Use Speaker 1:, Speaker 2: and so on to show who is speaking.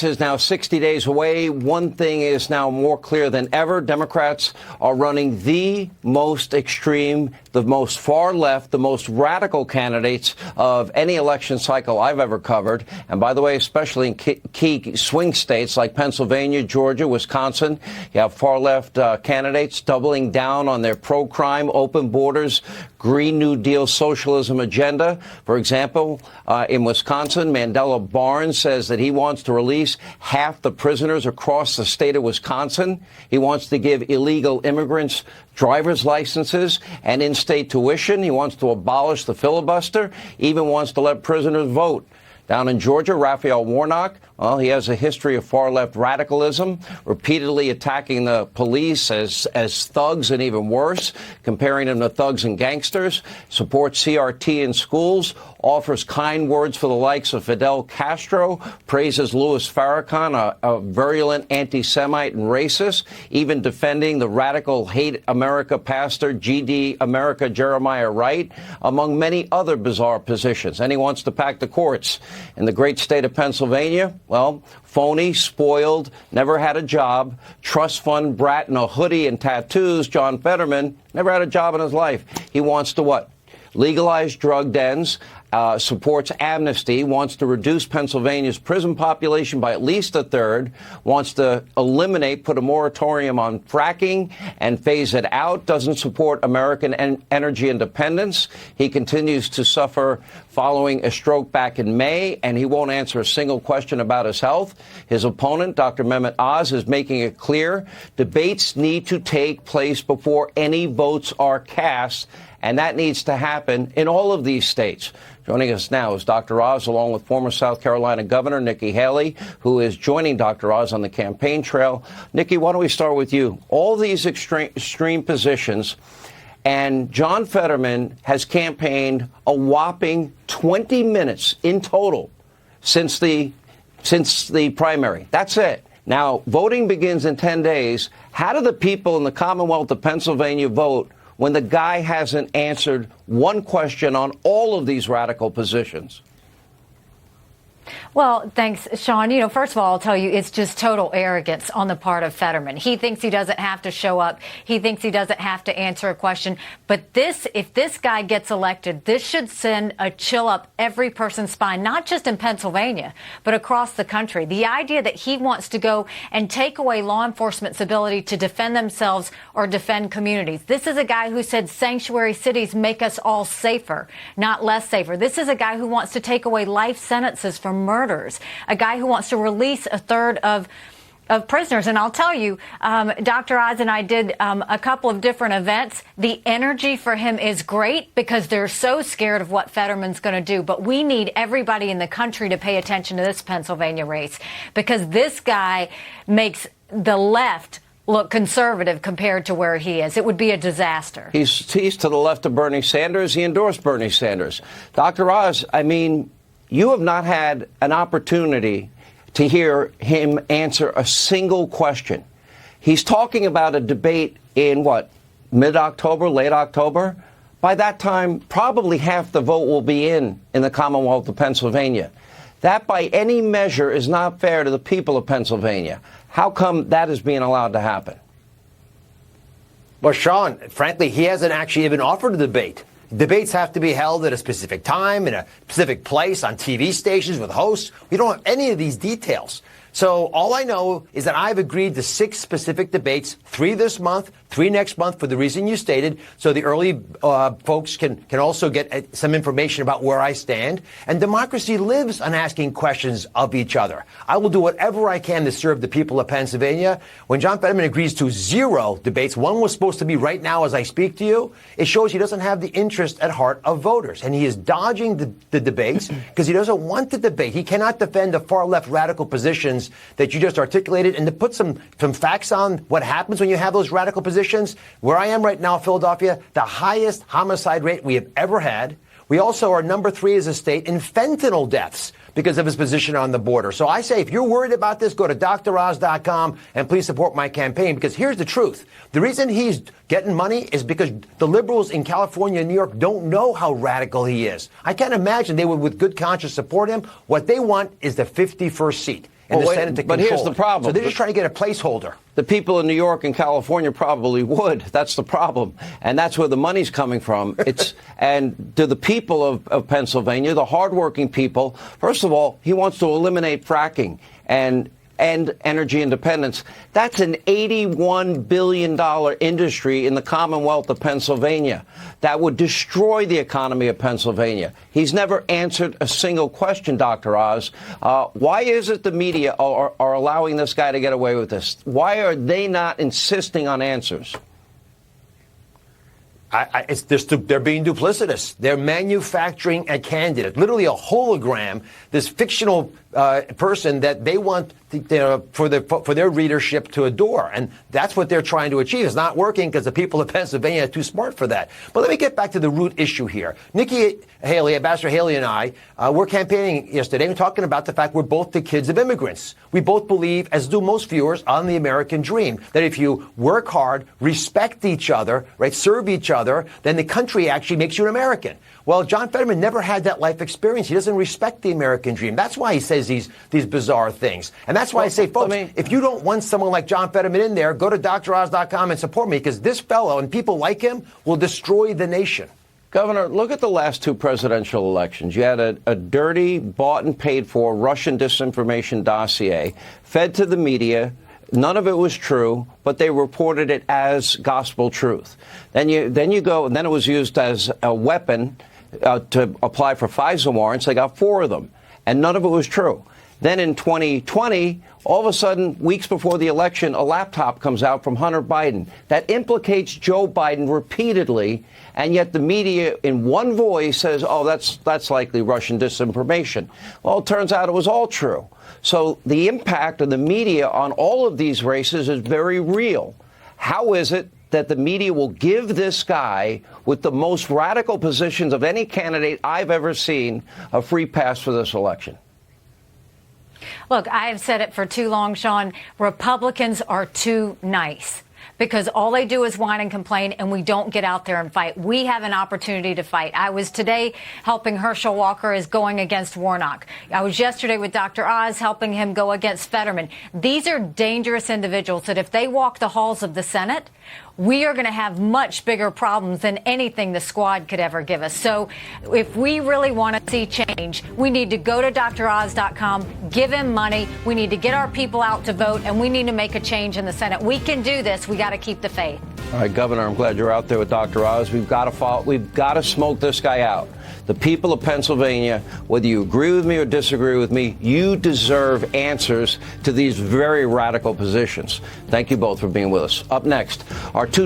Speaker 1: Is now 60 days away. One thing is now more clear than ever. Democrats are running the most extreme, the most far left, the most radical candidates of any election cycle I've ever covered. And by the way, especially in key swing states like Pennsylvania, Georgia, Wisconsin, you have far left candidates doubling down on their pro-crime, open borders, Green New Deal socialism agenda. For example, in Wisconsin, Mandela Barnes says that he wants to release half the prisoners across the state of Wisconsin. He wants to give illegal immigrants driver's licenses and in-state tuition. He wants to abolish the filibuster, even wants to let prisoners vote. Down in Georgia, Raphael Warnock, well, he has a history of far-left radicalism, repeatedly attacking the police as thugs and even worse, comparing them to thugs and gangsters, supports CRT in schools, offers kind words for the likes of Fidel Castro, praises Louis Farrakhan, a virulent anti-Semite and racist, even defending the radical hate America pastor GD America Jeremiah Wright, among many other bizarre positions. And he wants to pack the courts. In the great state of Pennsylvania, well, phony, spoiled, never had a job, trust fund brat in a hoodie and tattoos, John Fetterman, never had a job in his life. He wants to what? Legalize drug dens, supports amnesty, wants to reduce Pennsylvania's prison population by at least a third, wants to eliminate, put a moratorium on fracking and phase it out, doesn't support American energy independence. He continues to suffer following a stroke back in May, and he won't answer a single question about his health. His opponent, Dr. Mehmet Oz, is making it clear debates need to take place before any votes are cast, and that needs to happen in all of these states. Joining us now is Dr. Oz, along with former South Carolina Governor Nikki Haley, who is joining Dr. Oz on the campaign trail. Nikki, why don't we start with you? All these extreme positions, and John Fetterman has campaigned a whopping 20 minutes in total since the primary. That's it. Now, voting begins in 10 days. How do the people in the Commonwealth of Pennsylvania vote when the guy hasn't answered one question on all of these radical positions?
Speaker 2: Well, thanks, Sean. You know, first of all, I'll tell you, it's just total arrogance on the part of Fetterman. He thinks he doesn't have to show up. He thinks he doesn't have to answer a question. But if this guy gets elected, this should send a chill up every person's spine, not just in Pennsylvania, but across the country. The idea that he wants to go and take away law enforcement's ability to defend themselves or defend communities. This is a guy who said sanctuary cities make us all safer, not less safer. This is a guy who wants to take away life sentences for murders, a guy who wants to release a third of prisoners. And I'll tell you, Dr. Oz and I did a couple of different events. The energy for him is great because they're so scared of what Fetterman's going to do. But we need everybody in the country to pay attention to this Pennsylvania race, because this guy makes the left look conservative compared to where he is. It would be a disaster.
Speaker 1: He's to the left of Bernie Sanders. He endorsed Bernie Sanders. Dr. Oz, I mean, you have not had an opportunity to hear him answer a single question. He's talking about a debate in, what, mid-October, late October? By that time, probably half the vote will be in the Commonwealth of Pennsylvania. That, by any measure, is not fair to the people of Pennsylvania. How come that is being allowed to happen?
Speaker 3: Well, Sean, frankly, he hasn't actually even offered a debate. Debates have to be held at a specific time, in a specific place, on TV stations with hosts. We don't have any of these details. So all I know is that I've agreed to 6 specific debates, 3 this month, 3 next month, for the reason you stated, so the early folks can also get some information about where I stand. And democracy lives on asking questions of each other. I will do whatever I can to serve the people of Pennsylvania. When John Fetterman agrees to 0 debates, one was supposed to be right now as I speak to you, it shows he doesn't have the interest at heart of voters. And he is dodging the debates because he doesn't want to debate. He cannot defend the far-left radical positions that you just articulated. And to put some facts on what happens when you have those radical positions, where I am right now, Philadelphia, the highest homicide rate we have ever had. We also are number 3 as a state in fentanyl deaths because of his position on the border. So I say, if you're worried about this, go to DrOz.com and please support my campaign, because here's the truth. The reason he's getting money is because the liberals in California and New York don't know how radical he is. I can't imagine they would, with good conscience, support him. What they want is the 51st seat. and
Speaker 1: Well,
Speaker 3: the
Speaker 1: wait,
Speaker 3: Senate to
Speaker 1: but
Speaker 3: control
Speaker 1: here's the
Speaker 3: it.
Speaker 1: problem.
Speaker 3: So they're just trying to get a placeholder.
Speaker 1: The people in New York and California probably would. That's the problem. And that's where the money's coming from. And to the people of Pennsylvania, the hardworking people, first of all, he wants to eliminate fracking and energy independence. That's an $81 billion industry in the Commonwealth of Pennsylvania that would destroy the economy of Pennsylvania. He's never answered a single question, Dr. Oz. Why is it the media are allowing this guy to get away with this? Why are they not insisting on answers?
Speaker 3: They're being duplicitous. They're manufacturing a candidate, literally a hologram, this fictional person that they want for their readership to adore. And that's what they're trying to achieve. It's not working because the people of Pennsylvania are too smart for that. But let me get back to the root issue here. Nikki Haley, Ambassador Haley and I, were campaigning yesterday and talking about the fact we're both the kids of immigrants. We both believe, as do most viewers, on the American dream, that if you work hard, respect each other, right, serve each other, then the country actually makes you an American. Well, John Fetterman never had that life experience. He doesn't respect the American dream. That's why he says these bizarre things. And that's why I say, folks, if you don't want someone like John Fetterman in there, go to DrOz.com and support me, because this fellow and people like him will destroy the nation.
Speaker 1: Governor, look at the last two presidential elections. You had a dirty, bought and paid for Russian disinformation dossier fed to the media. None of it was true, but they reported it as gospel truth. Then you go, and then it was used as a weapon to apply for FISA warrants. They got 4 of them, and none of it was true. Then in 2020, all of a sudden, weeks before the election, a laptop comes out from Hunter Biden that implicates Joe Biden repeatedly, and yet the media in one voice says, oh, that's likely Russian disinformation. Well, it turns out it was all true. So the impact of the media on all of these races is very real. How is it that the media will give this guy with the most radical positions of any candidate I've ever seen a free pass for this election?
Speaker 2: Look, I have said it for too long, Sean. Republicans are too nice because all they do is whine and complain, and we don't get out there and fight. We have an opportunity to fight. I was today helping Herschel Walker is going against Warnock. I was yesterday with Dr. Oz helping him go against Fetterman. These are dangerous individuals that if they walk the halls of the Senate, we are going to have much bigger problems than anything the squad could ever give us. So if we really want to see change, we need to go to DrOz.com, give him money. We need to get our people out to vote, and we need to make a change in the Senate. We can do this. We got to keep the faith.
Speaker 1: All right, Governor, I'm glad you're out there with Dr. Oz. We've got to smoke this guy out. The people of Pennsylvania, whether you agree with me or disagree with me, you deserve answers to these very radical positions. Thank you both for being with us. Up next, our two